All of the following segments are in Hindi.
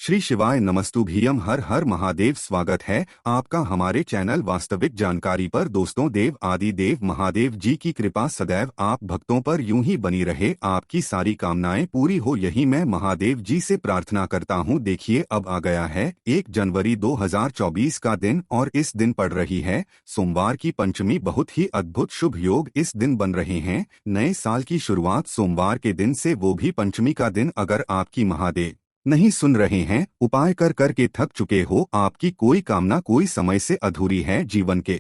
श्री शिवाय नमस्तुभ्यम। हर हर महादेव। स्वागत है आपका हमारे चैनल वास्तविक जानकारी पर। दोस्तों, देव आदि देव महादेव जी की कृपा सदैव आप भक्तों पर यूं ही बनी रहे, आपकी सारी कामनाएं पूरी हो, यही मैं महादेव जी से प्रार्थना करता हूं। देखिए, अब आ गया है 1 जनवरी 2024 का दिन और इस दिन पड़ रही है सोमवार की पंचमी। बहुत ही अद्भुत शुभ योग इस दिन बन रहे हैं। नए साल की शुरुआत सोमवार के दिन से, वो भी पंचमी का दिन। अगर आपकी महादेव नहीं सुन रहे हैं, उपाय कर कर के थक चुके हो, आपकी कोई कामना कोई समय से अधूरी है, जीवन के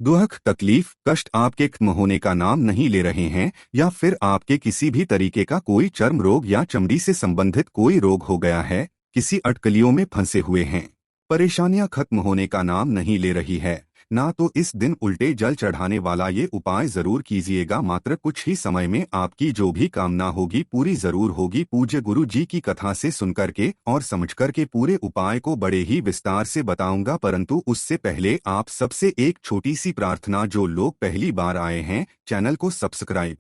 दुख तकलीफ कष्ट आपके खत्म होने का नाम नहीं ले रहे हैं, या फिर आपके किसी भी तरीके का कोई चर्म रोग या चमड़ी से संबंधित कोई रोग हो गया है, किसी अटकलियों में फंसे हुए हैं, परेशानियां खत्म होने का नाम नहीं ले रही है ना, तो इस दिन उल्टे जल चढ़ाने वाला ये उपाय जरूर कीजिएगा। मात्र कुछ ही समय में आपकी जो भी कामना होगी पूरी जरूर होगी। पूज्य गुरु जी की कथा से सुनकर के और समझकर के पूरे उपाय को बड़े ही विस्तार से बताऊंगा, परंतु उससे पहले आप सबसे एक छोटी सी प्रार्थना। जो लोग पहली बार आए हैं, चैनल को सब्सक्राइब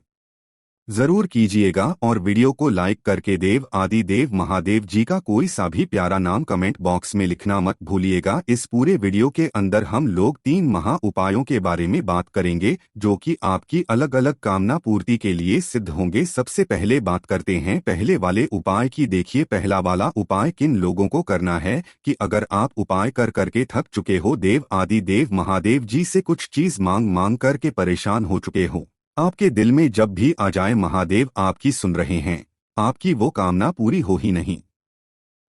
जरूर कीजिएगा और वीडियो को लाइक करके देव आदि देव महादेव जी का कोई सा भी प्यारा नाम कमेंट बॉक्स में लिखना मत भूलिएगा। इस पूरे वीडियो के अंदर हम लोग 3 महा उपायों के बारे में बात करेंगे, जो कि आपकी अलग अलग कामना पूर्ति के लिए सिद्ध होंगे। सबसे पहले बात करते हैं पहले वाले उपाय की। देखिए, पहला वाला उपाय किन लोगों को करना है कि अगर आप उपाय कर करके थक चुके हो, देव आदि देव महादेव जी से कुछ चीज मांग करके परेशान हो चुके हो, आपके दिल में जब भी आ जाए महादेव आपकी सुन रहे हैं, आपकी वो कामना पूरी हो ही नहीं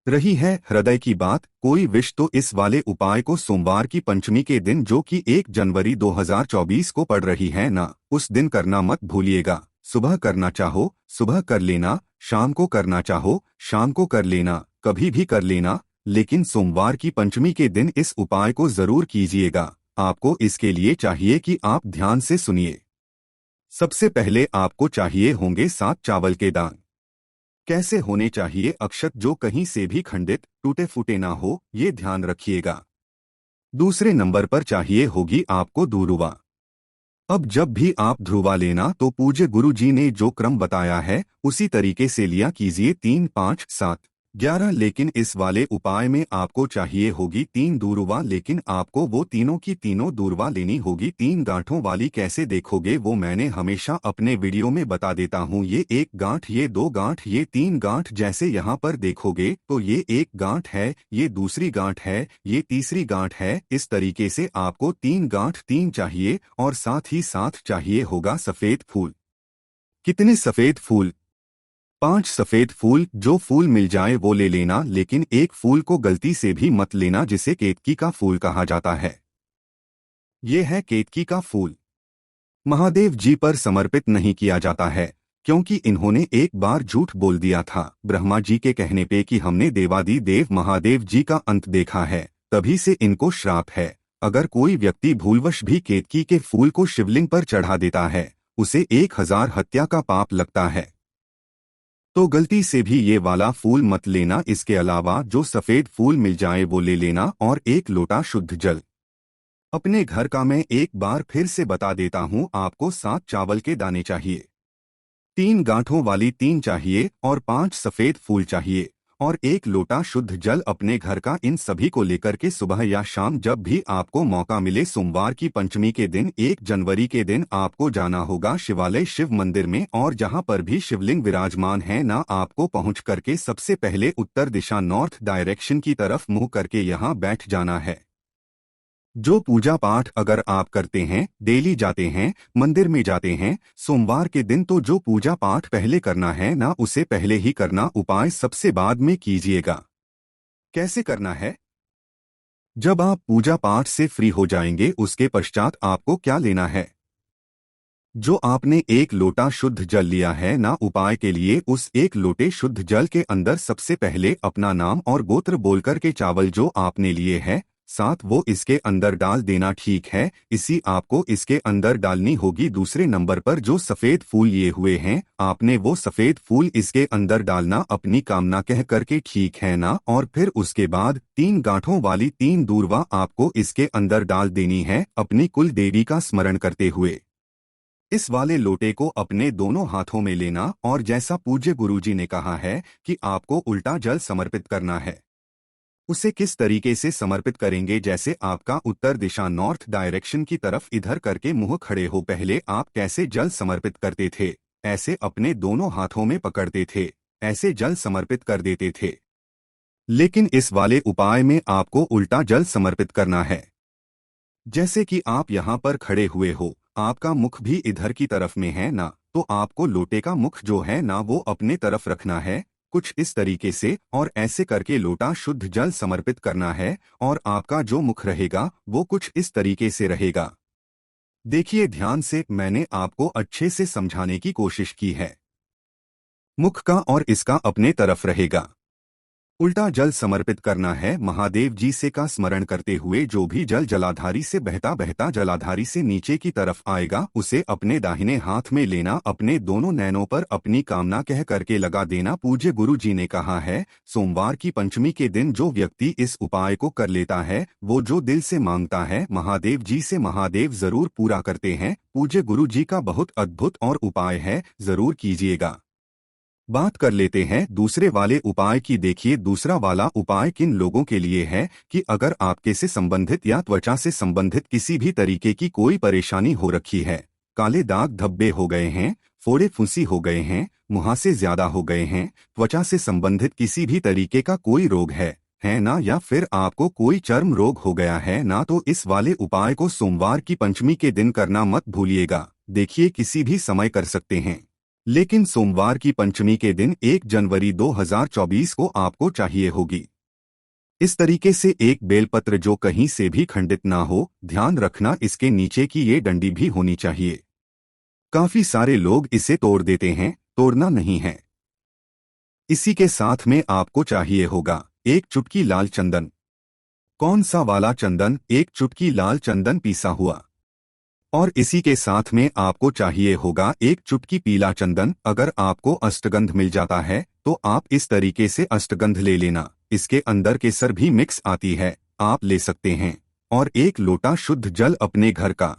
रही है, हृदय की बात, कोई विश, तो इस वाले उपाय को सोमवार की पंचमी के दिन, जो कि 1 जनवरी 2024 को पड़ रही है ना, उस दिन करना मत भूलिएगा। सुबह करना चाहो सुबह कर लेना, शाम को करना चाहो शाम को कर लेना, कभी भी कर लेना, लेकिन सोमवार की पंचमी के दिन इस उपाय को जरूर कीजिएगा। आपको इसके लिए चाहिए कि आप ध्यान से सुनिए। सबसे पहले आपको चाहिए होंगे 7 चावल के दान। कैसे होने चाहिए? अक्षत जो कहीं से भी खंडित टूटे फूटे ना हो, ये ध्यान रखिएगा। दूसरे नंबर पर चाहिए होगी आपको दूर्वा। अब जब भी आप ध्रुवा लेना तो पूज्य गुरु जी ने जो क्रम बताया है उसी तरीके से लिया कीजिए, 3 5 7 11। लेकिन इस वाले उपाय में आपको चाहिए होगी 3 दूर्वा, लेकिन आपको वो तीनों की तीनों दूर्वा लेनी होगी 3 गांठों वाली। कैसे देखोगे वो मैंने हमेशा अपने वीडियो में बता देता हूँ। ये 1 गांठ, ये 2 गांठ, ये 3 गांठ। जैसे यहाँ पर देखोगे तो ये 1 गांठ है, ये दूसरी गांठ है, ये तीसरी गांठ है। इस तरीके से आपको 3 गांठ 3 चाहिए, और साथ ही साथ चाहिए होगा सफेद फूल। कितने सफेद फूल? 5 सफेद फूल। जो फूल मिल जाए वो ले लेना, लेकिन एक फूल को गलती से भी मत लेना, जिसे केतकी का फूल कहा जाता है। ये है केतकी का फूल। महादेव जी पर समर्पित नहीं किया जाता है, क्योंकि इन्होंने एक बार झूठ बोल दिया था ब्रह्मा जी के कहने पे कि हमने देवादि देव महादेव जी का अंत देखा है, तभी से इनको श्राप है। अगर कोई व्यक्ति भूलवश भी केतकी के फूल को शिवलिंग पर चढ़ा देता है, उसे 1000 हत्या का पाप लगता है। तो गलती से भी ये वाला फूल मत लेना। इसके अलावा जो सफेद फूल मिल जाए वो ले लेना, और 1 लोटा शुद्ध जल। अपने घर का मैं एक बार फिर से बता देता हूँ, आपको 7 चावल के दाने चाहिए, 3 गांठों वाली 3 चाहिए, और 5 सफेद फूल चाहिए, और 1 लोटा शुद्ध जल अपने घर का। इन सभी को लेकर के सुबह या शाम जब भी आपको मौका मिले, सोमवार की पंचमी के दिन 1 जनवरी के दिन आपको जाना होगा शिवालय शिव मंदिर में, और जहां पर भी शिवलिंग विराजमान है ना, आपको पहुंच करके सबसे पहले उत्तर दिशा नॉर्थ डायरेक्शन की तरफ मुंह करके यहां बैठ जाना है। जो पूजा पाठ अगर आप करते हैं, डेली जाते हैं, मंदिर में जाते हैं सोमवार के दिन, तो जो पूजा पाठ पहले करना है ना, उसे पहले ही करना, उपाय सबसे बाद में कीजिएगा। कैसे करना है? जब आप पूजा पाठ से फ्री हो जाएंगे, उसके पश्चात आपको क्या लेना है? जो आपने 1 लोटा शुद्ध जल लिया है ना उपाय के लिए, उस 1 लोटे शुद्ध जल के अंदर सबसे पहले अपना नाम और गोत्र बोलकर के चावल जो आपने लिए हैं साथ, वो इसके अंदर डाल देना। ठीक है, इसी आपको इसके अंदर डालनी होगी। दूसरे नंबर पर जो सफेद फूल लिए हुए हैं, आपने वो सफेद फूल इसके अंदर डालना, अपनी कामना कह करके, ठीक है ना। और फिर उसके बाद 3 गांठों वाली 3 दूर्वा आपको इसके अंदर डाल देनी है, अपनी कुल देवी का स्मरण करते हुए। इस वाले लोटे को अपने दोनों हाथों में लेना और जैसा पूज्य गुरुजी ने कहा है कि आपको उल्टा जल समर्पित करना है, उसे किस तरीके से समर्पित करेंगे। जैसे आपका उत्तर दिशा नॉर्थ डायरेक्शन की तरफ इधर करके मुंह खड़े हो, पहले आप कैसे जल समर्पित करते थे, ऐसे अपने दोनों हाथों में पकड़ते थे, ऐसे जल समर्पित कर देते थे। लेकिन इस वाले उपाय में आपको उल्टा जल समर्पित करना है। जैसे कि आप यहाँ पर खड़े हुए हो, आपका मुख भी इधर की तरफ में है ना, तो आपको लोटे का मुख जो है ना वो अपने तरफ रखना है, कुछ इस तरीके से, और ऐसे करके लोटा शुद्ध जल समर्पित करना है। और आपका जो मुख रहेगा वो कुछ इस तरीके से रहेगा। देखिए ध्यान से, मैंने आपको अच्छे से समझाने की कोशिश की है। मुख का और इसका अपने तरफ रहेगा। उल्टा जल समर्पित करना है महादेव जी से का स्मरण करते हुए। जो भी जल जलाधारी से बहता बहता जलाधारी से नीचे की तरफ आएगा उसे अपने दाहिने हाथ में लेना, अपने दोनों नैनों पर अपनी कामना कह करके लगा देना। पूज्य गुरु जी ने कहा है, सोमवार की पंचमी के दिन जो व्यक्ति इस उपाय को कर लेता है, वो जो दिल से मांगता है महादेव जी से महादेव जरूर पूरा करते हैं। पूज्य गुरु जी का बहुत अद्भुत और उपाय है, जरूर कीजिएगा। बात कर लेते हैं दूसरे वाले उपाय की। देखिए दूसरा वाला उपाय किन लोगों के लिए है कि अगर आपके से संबंधित या त्वचा से संबंधित किसी भी तरीके की कोई परेशानी हो रखी है, काले दाग धब्बे हो गए हैं, फोड़े फुंसी हो गए हैं, मुहासे ज्यादा हो गए हैं, त्वचा से संबंधित किसी भी तरीके का कोई रोग है ना, या फिर आपको कोई चर्म रोग हो गया है ना, तो इस वाले उपाय को सोमवार की पंचमी के दिन करना मत भूलिएगा। देखिए किसी भी समय कर सकते हैं, लेकिन सोमवार की पंचमी के दिन 1 जनवरी 2024 को आपको चाहिए होगी। इस तरीके से एक बेलपत्र जो कहीं से भी खंडित ना हो, ध्यान रखना इसके नीचे की ये डंडी भी होनी चाहिए। काफी सारे लोग इसे तोड़ देते हैं, तोड़ना नहीं है। इसी के साथ में आपको चाहिए होगा 1 चुटकी लाल चंदन। कौन सा वाला चंदन? 1 चुटकी लाल चंदन पिसा हुआ। और इसी के साथ में आपको चाहिए होगा 1 चुटकी पीला चंदन। अगर आपको अष्टगंध मिल जाता है तो आप इस तरीके से अष्टगंध ले लेना, इसके अंदर केसर भी मिक्स आती है, आप ले सकते हैं। और 1 लोटा शुद्ध जल अपने घर का।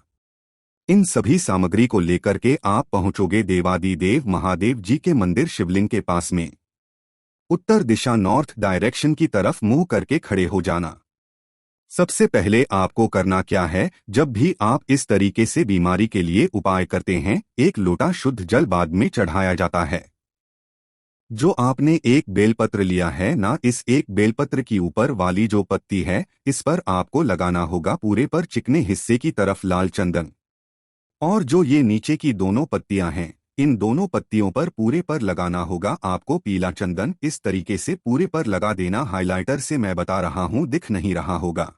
इन सभी सामग्री को लेकर के आप पहुंचोगे देवादिदेव महादेव जी के मंदिर शिवलिंग के पास में। उत्तर दिशा नॉर्थ डायरेक्शन की तरफ मुंह करके खड़े हो जाना। सबसे पहले आपको करना क्या है, जब भी आप इस तरीके से बीमारी के लिए उपाय करते हैं, 1 लोटा शुद्ध जल बाद में चढ़ाया जाता है। जो आपने 1 बेलपत्र लिया है ना, इस 1 बेलपत्र की ऊपर वाली जो पत्ती है, इस पर आपको लगाना होगा पूरे पर चिकने हिस्से की तरफ लाल चंदन। और जो ये नीचे की दोनों पत्तियां हैं, इन दोनों पत्तियों पर पूरे पर लगाना होगा आपको पीला चंदन। इस तरीके से पूरे पर लगा देना। हाइलाइटर से मैं बता रहा हूं, दिख नहीं रहा होगा,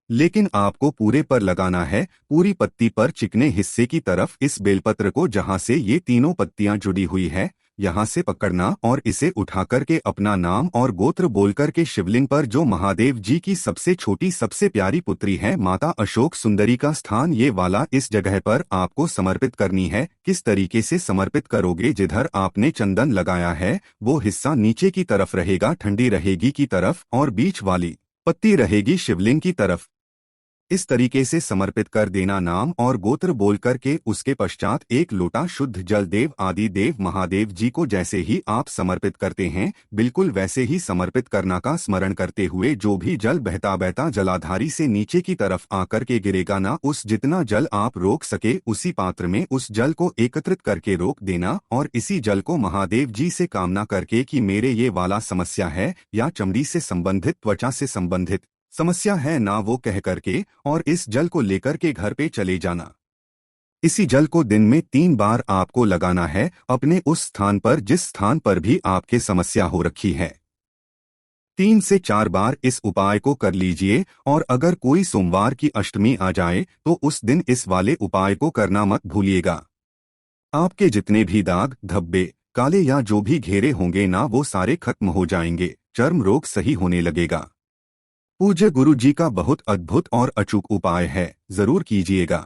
लेकिन आपको पूरे पर लगाना है, पूरी पत्ती पर चिकने हिस्से की तरफ। इस बेलपत्र को जहां से ये तीनों पत्तियां जुड़ी हुई है, यहां से पकड़ना और इसे उठा करके अपना नाम और गोत्र बोलकर के शिवलिंग पर, जो महादेव जी की सबसे छोटी सबसे प्यारी पुत्री है माता अशोक सुंदरी का स्थान ये वाला, इस जगह पर आपको समर्पित करनी है। किस तरीके से समर्पित करोगे? जिधर आपने चंदन लगाया है वो हिस्सा नीचे की तरफ रहेगा, ठंडी रहेगी की तरफ, और बीच वाली पत्ती रहेगी शिवलिंग की तरफ। इस तरीके से समर्पित कर देना नाम और गोत्र बोल करके। उसके पश्चात 1 लोटा शुद्ध जल देव आदि देव महादेव जी को जैसे ही आप समर्पित करते हैं, बिल्कुल वैसे ही समर्पित करना का स्मरण करते हुए। जो भी जल बहता बहता जलाधारी से नीचे की तरफ आकर के गिरेगा ना, उस जितना जल आप रोक सके उसी पात्र में उस जल को एकत्रित करके रोक देना। और इसी जल को महादेव जी से कामना करके कि मेरे ये वाला समस्या है या चमड़ी से संबंधित, त्वचा से संबंधित समस्या है ना, वो कह करके और इस जल को लेकर के घर पे चले जाना। इसी जल को दिन में 3 बार आपको लगाना है अपने उस स्थान पर जिस स्थान पर भी आपके समस्या हो रखी है। 3 से 4 बार इस उपाय को कर लीजिए। और अगर कोई सोमवार की अष्टमी आ जाए तो उस दिन इस वाले उपाय को करना मत भूलिएगा। आपके जितने भी दाग धब्बे काले या जो भी घेरे होंगे ना, वो सारे खत्म हो जाएंगे, चर्म रोग सही होने लगेगा। पूज्य गुरु जी का बहुत अद्भुत और अचूक उपाय है, जरूर कीजिएगा।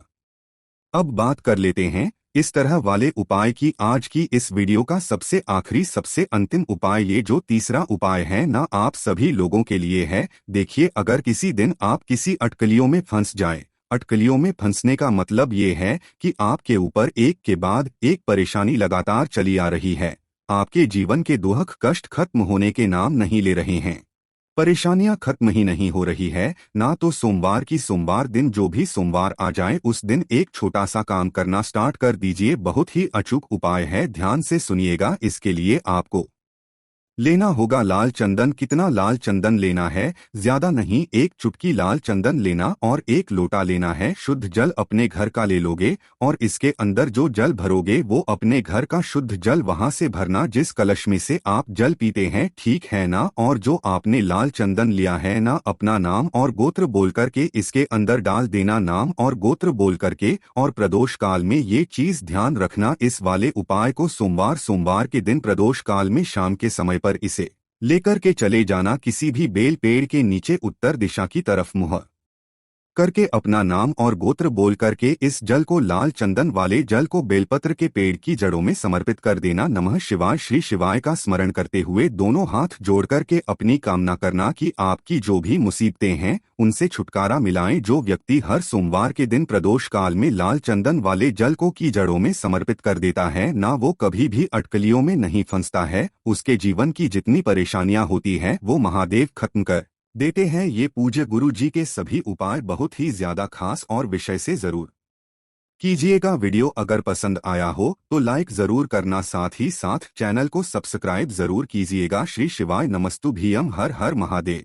अब बात कर लेते हैं इस तरह वाले उपाय की। आज की इस वीडियो का सबसे आखिरी सबसे अंतिम उपाय, ये जो तीसरा उपाय है ना, आप सभी लोगों के लिए है। देखिए अगर किसी दिन आप किसी अटकलियों में फंस जाए, अटकलियों में फंसने का मतलब ये है कि आपके ऊपर एक के बाद एक परेशानी लगातार चली आ रही है। आपके जीवन के दुख कष्ट खत्म होने के नाम नहीं ले रहे हैं। परेशानियां खत्म ही नहीं हो रही है ना। तो सोमवार की सोमवार दिन जो भी सोमवार आ जाए उस दिन एक छोटा सा काम करना स्टार्ट कर दीजिए। बहुत ही अचूक उपाय है, ध्यान से सुनिएगा। इसके लिए आपको लेना होगा लाल चंदन। कितना लाल चंदन लेना है? ज्यादा नहीं, एक चुटकी लाल चंदन लेना और एक लोटा लेना है। शुद्ध जल अपने घर का ले लोगे और इसके अंदर जो जल भरोगे वो अपने घर का शुद्ध जल वहां से भरना जिस कलश में से आप जल पीते हैं, ठीक है ना। और जो आपने लाल चंदन लिया है ना, अपना नाम और गोत्र बोल करके इसके अंदर डाल देना, नाम और गोत्र बोल करके। और प्रदोष काल में ये चीज ध्यान रखना, इस वाले उपाय को सोमवार सोमवार के दिन प्रदोष काल में शाम के समय पर इसे लेकर के चले जाना किसी भी बेल पेड़ के नीचे उत्तर दिशा की तरफ मुंह करके अपना नाम और गोत्र बोल करके इस जल को, लाल चंदन वाले जल को बेलपत्र के पेड़ की जड़ों में समर्पित कर देना। नमः शिवाय, श्री शिवाय का स्मरण करते हुए दोनों हाथ जोड़ करके अपनी कामना करना कि आपकी जो भी मुसीबतें हैं उनसे छुटकारा मिलाएं। जो व्यक्ति हर सोमवार के दिन प्रदोष काल में लाल चंदन वाले जल को की जड़ों में समर्पित कर देता है ना, वो कभी भी अटकलियों में नहीं फंसता है। उसके जीवन की जितनी परेशानियां होती हैं वो महादेव खत्म कर देते हैं। ये पूज्य गुरु जी के सभी उपाय बहुत ही ज्यादा खास और विषय से जरूर कीजिएगा। वीडियो अगर पसंद आया हो तो लाइक जरूर करना, साथ ही साथ चैनल को सब्सक्राइब जरूर कीजिएगा। श्री शिवाय नमस्तुभ्यम। हर हर महादेव।